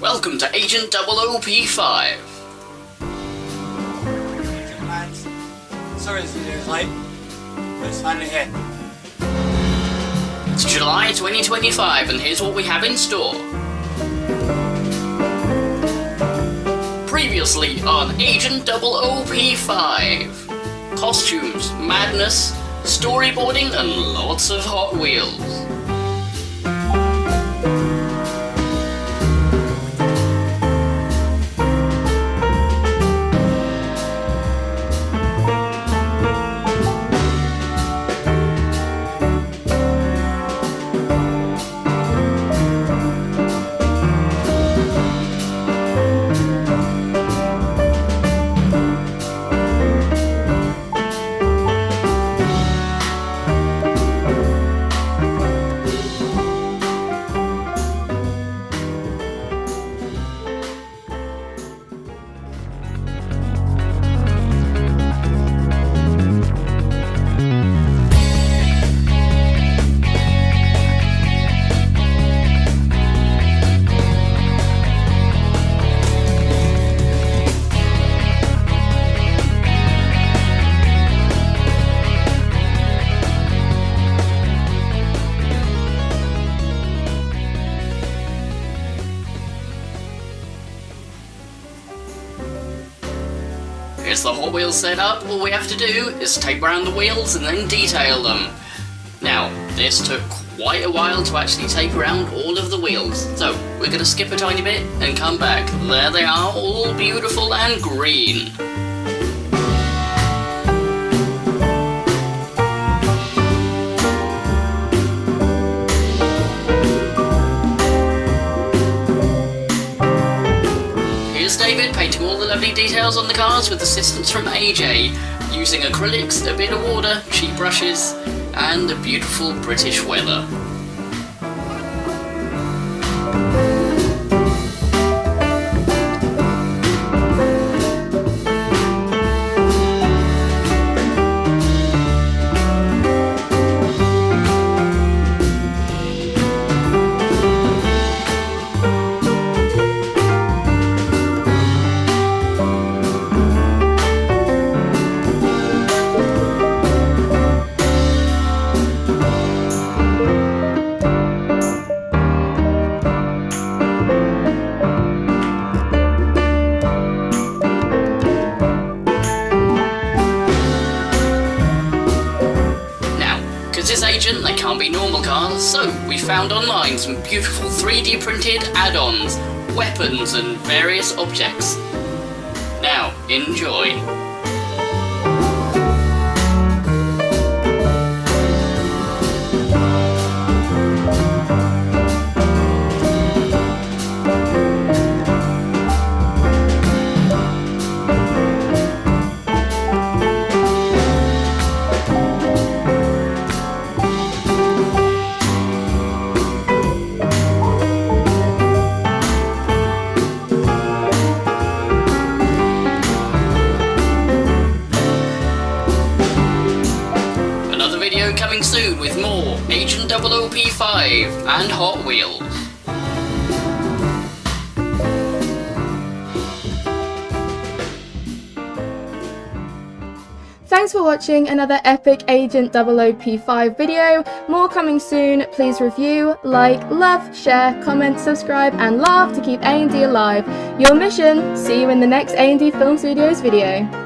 Welcome to Agent 00P5. Sorry it's late, but it's finally here. It's July 2025 and here's what we have in store. Previously on Agent 00P5. Costumes, madness, storyboarding and lots of Hot Wheels. Here's the Hot Wheels set up. All we have to do is tape around the wheels and then detail them. Now, this took quite a while to actually tape around all of the wheels, so we're going to skip a tiny bit and come back. There they are, all beautiful and green. David painting all the lovely details on the cars with assistance from AJ, using acrylics, a bit of water, cheap brushes, and the beautiful British weather. This agent, they can't be normal cars, so we found online some beautiful 3D printed add-ons, weapons and various objects. Now, enjoy. Coming soon with more Agent 00P5 and Hot Wheels. Thanks for watching another epic Agent 00P5 video. More coming soon. Please review, like, love, share, comment, subscribe and laugh to keep A&D alive. Your mission. See you in the next A&D Film Studios video.